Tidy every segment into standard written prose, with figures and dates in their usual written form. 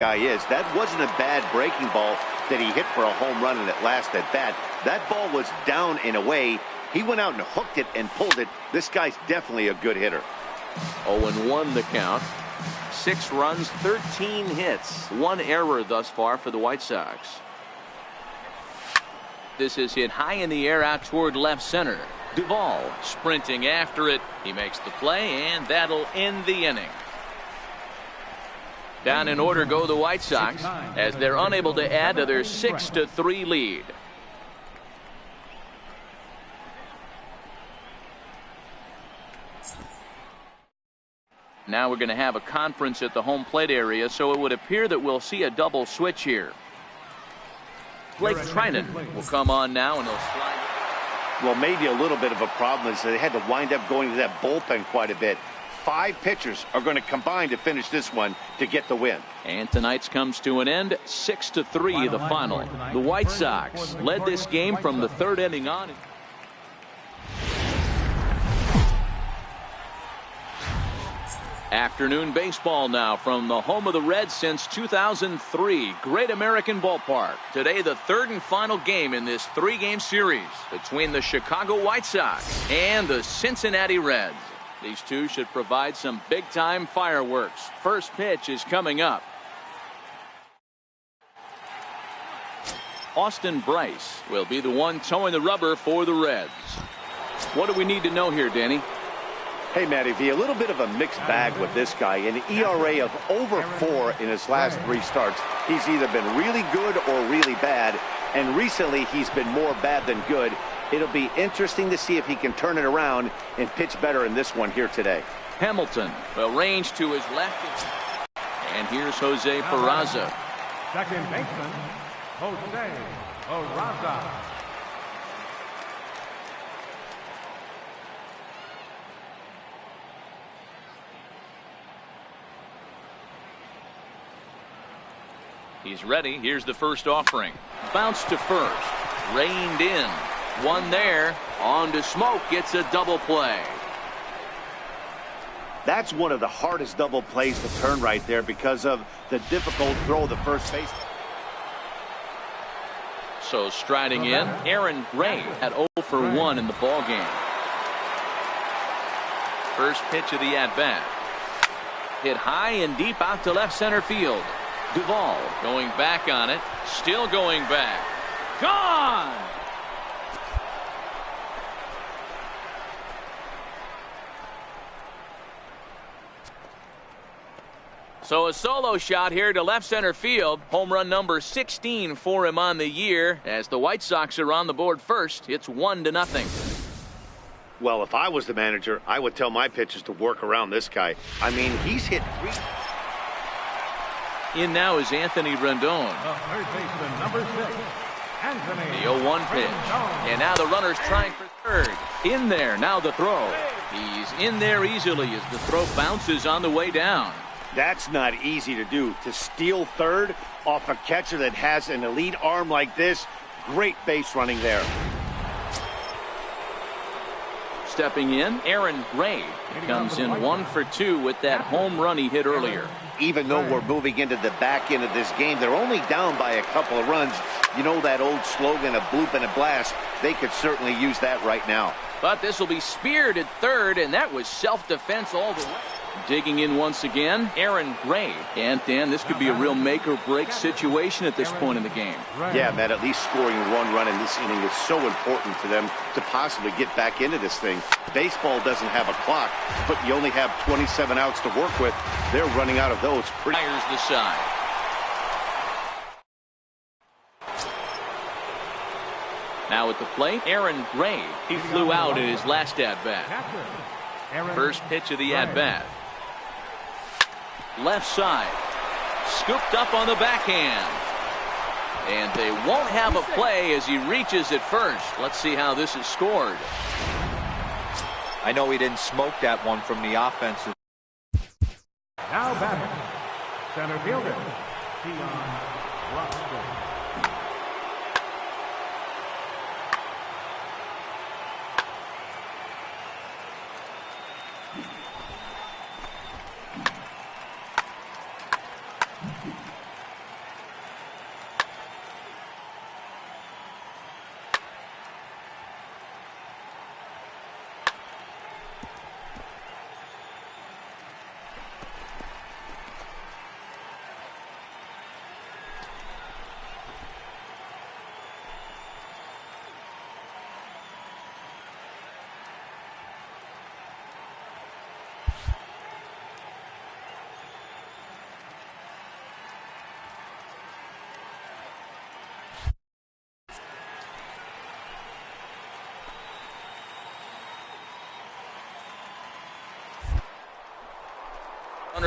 guy is. That wasn't a bad breaking ball that he hit for a home run in at last at bat. That ball was down and away. He went out and hooked it and pulled it. This guy's definitely a good hitter. 0-1 the count. 6 runs, 13 hits. 1 error thus far for the White Sox. This is hit high in the air out toward left center. Duvall sprinting after it. He makes the play, and that'll end the inning. Down in order go the White Sox as they're unable to add to their 6-3 lead. Now we're going to have a conference at the home plate area, so it would appear that we'll see a double switch here. Blake Trinan will come on now, and he'll slide. Well, maybe a little bit of a problem is that they had to wind up going to that bullpen quite a bit. 5 pitchers are going to combine to finish this one to get the win. And tonight's comes to an end, 6-3 the final. The White Sox led this game from the 3rd inning on. Afternoon baseball now from the home of the Reds since 2003, Great American Ballpark. Today the 3rd and final game in this 3-game series between the Chicago White Sox and the Cincinnati Reds. These two should provide some big-time fireworks. First pitch is coming up. Austin Bryce will be the one towing the rubber for the Reds. What do we need to know here, Danny? Hey, Matty V, a little bit of a mixed bag with this guy. An ERA of over 4 in his last 3 starts. He's either been really good or really bad, and recently he's been more bad than good. It'll be interesting to see if he can turn it around and pitch better in this one here today. Hamilton will range to his left. And here's Jose Peraza. Second baseman, Jose Peraza. He's ready. Here's the first offering. Bounce to first. Reined in. One there. On to Smoke. Gets a double play. That's one of the hardest double plays to turn right there because of the difficult throw of the first base. So striding in, Aaron Gray at 0 for 1 in the ball game. First pitch of the at-bat. Hit high and deep out to left center field. Duvall going back on it. Still going back. Gone! So a solo shot here to left center field. Home run number 16 for him on the year. As the White Sox are on the board first, it's 1-0. Well, if I was the manager, I would tell my pitchers to work around this guy. I mean, he's hit 3. In now is Anthony Rendon. The third baseman, number 6, Anthony. The 0-1 pitch. And now the runner's trying for third. In there, now the throw. He's in there easily as the throw bounces on the way down. That's not easy to do. To steal third off a catcher that has an elite arm like this, great base running there. Stepping in, Aaron Gray comes in 1 for 2 with that home run he hit earlier. Even though we're moving into the back end of this game, they're only down by a couple of runs. You know that old slogan, a bloop and a blast. They could certainly use that right now. But this will be speared at third, and that was self-defense all the way. Digging in once again, Aaron Gray. And Dan, this could be a real make-or-break situation at this point in the game. Yeah, Matt, at least scoring 1 run in this inning is so important for them to possibly get back into this thing. Baseball doesn't have a clock, but you only have 27 outs to work with. They're running out of those pretty. Fires the side. Now at the plate, Aaron Gray. He flew out in his last at-bat. First pitch of the at-bat. Left side. Scooped up on the backhand. And they won't have a play as he reaches at first. Let's see how this is scored. I know he didn't smoke that one from the offensive. Now batting, center fielder, Dion Watson.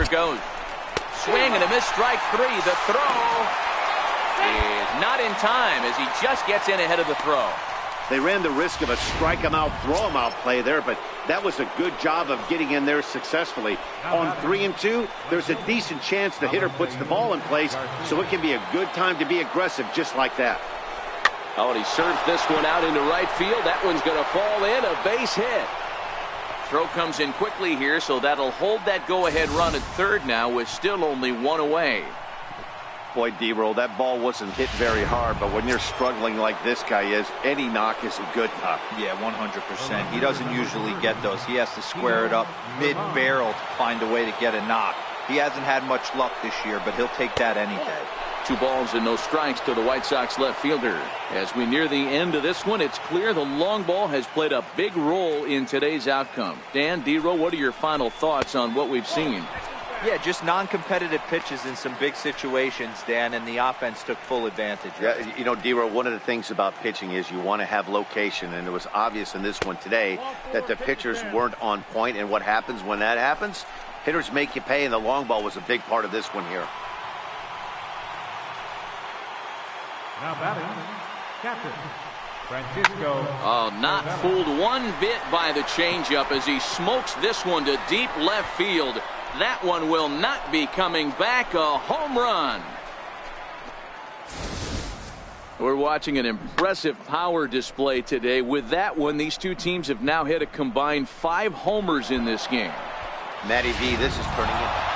Runner goes. Swing and a miss, strike three. The throw is not in time as he just gets in ahead of the throw. They ran the risk of a strike him out, throw him out play there, but that was a good job of getting in there successfully. On 3-2, there's a decent chance the hitter puts the ball in place, so it can be a good time to be aggressive just like that. Oh, and he serves this one out into right field. That one's going to fall in, a base hit. Throw comes in quickly here, so that'll hold that go-ahead run at third now with still only one away. Boy, D-Roll, that ball wasn't hit very hard, but when you're struggling like this guy is, any knock is a good knock. Yeah, 100%. He doesn't usually get those. He has to square it up mid-barrel to find a way to get a knock. He hasn't had much luck this year, but he'll take that any day. 2 balls and no strikes to the White Sox left fielder. As we near the end of this one, it's clear the long ball has played a big role in today's outcome. Dan, D-Roll, what are your final thoughts on what we've seen? Yeah, just non-competitive pitches in some big situations, Dan, and the offense took full advantage. Yeah, you know, D-Roll, one of the things about pitching is you want to have location, and it was obvious in this one today that the pitchers weren't on point, and what happens when that happens? Hitters make you pay, and the long ball was a big part of this one here. Now batting, captain Francisco. Oh, not fooled one bit by the changeup as he smokes this one to deep left field. That one will not be coming back. A home run. We're watching an impressive power display today. With that one, these two teams have now hit a combined 5 homers in this game. Matty V, this is turning it.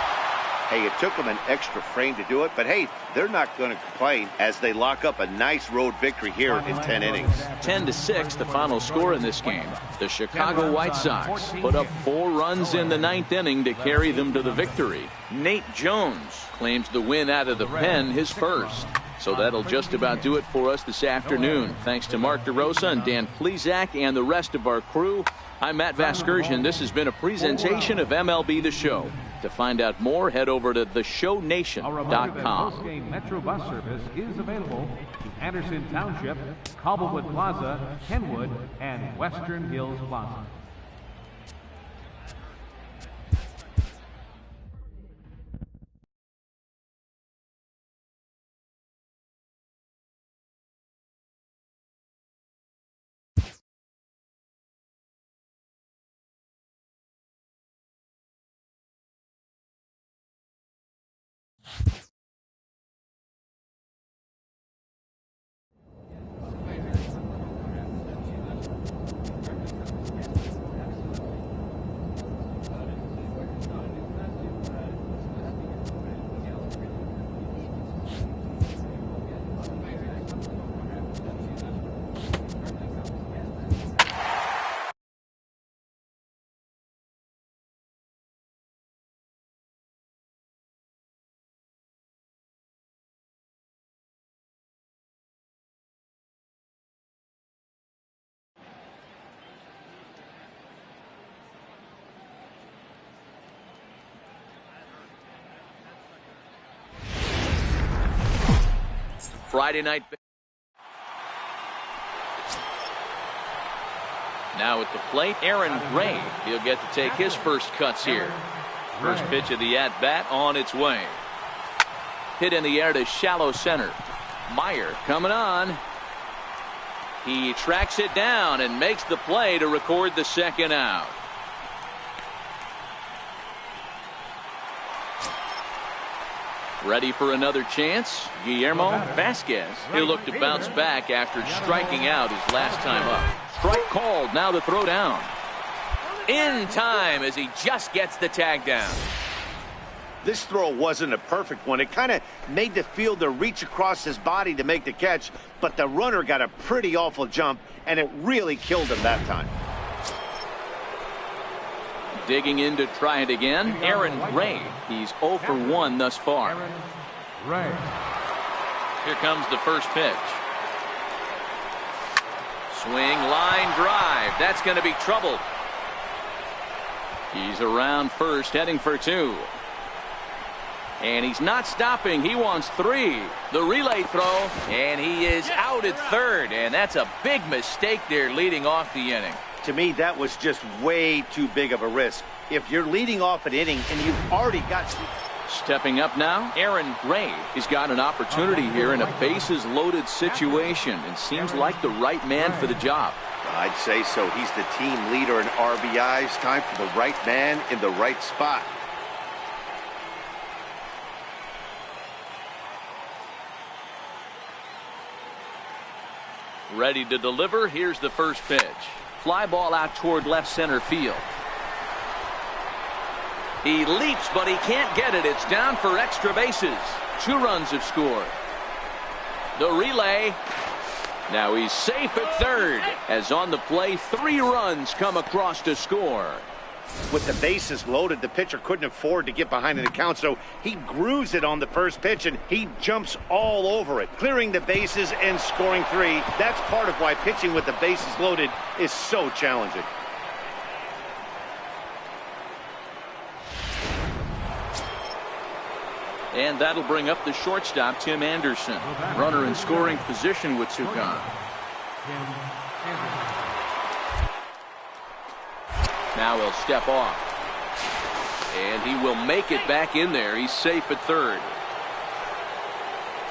Hey, it took them an extra frame to do it, but hey, they're not going to complain as they lock up a nice road victory here in 10 innings. 10-6, the final score in this game. The Chicago White Sox put up 4 runs in the 9th inning to carry them to the victory. Nate Jones claims the win out of the pen, his first. So that'll just about do it for us this afternoon. Thanks to Mark DeRosa and Dan Plesac and the rest of our crew. I'm Matt Vasgersian. This has been a presentation of MLB The Show. To find out more, head over to theshownation.com. Postgame Metro bus service is available to Anderson Township, Cobblewood Plaza, Kenwood, and Western Hills Plaza. Friday night. Now at the plate, Aaron Gray. He'll get to take his first cuts here. First pitch of the at-bat on its way. Hit in the air to shallow center. Meyer coming on. He tracks it down and makes the play to record the second out. Ready for another chance? Guillermo Vasquez. He'll look to bounce back after striking out his last time up. Strike called. Now the throw down. In time as he just gets the tag down. This throw wasn't a perfect one. It kind of made the fielder reach across his body to make the catch, but the runner got a pretty awful jump, and it really killed him that time. Digging in to try it again, Aaron Gray. He's 0 for 1 thus far. Here comes the first pitch. Swing, line drive. That's going to be trouble. He's around first, heading for 2. And he's not stopping. He wants 3. The relay throw, and he is out at third. And that's a big mistake there leading off the inning. To me, that was just way too big of a risk. If you're leading off an inning and you've already got... Stepping up now, Aaron Ray. He's got an opportunity here in a bases-loaded situation and seems like the right man for the job. I'd say so. He's the team leader in RBIs. Time for the right man in the right spot. Ready to deliver. Here's the first pitch. Fly ball out toward left center field. He leaps, but he can't get it. It's down for extra bases. 2 runs have scored. The relay. Now he's safe at third. As on the play, 3 runs come across to score. With the bases loaded, the pitcher couldn't afford to get behind an account, so he grooves it on the first pitch, and he jumps all over it, clearing the bases and scoring 3. That's part of why pitching with the bases loaded is so challenging. And that'll bring up the shortstop, Tim Anderson. Runner in scoring position with 2 gone. Now he'll step off. And he will make it back in there. He's safe at third.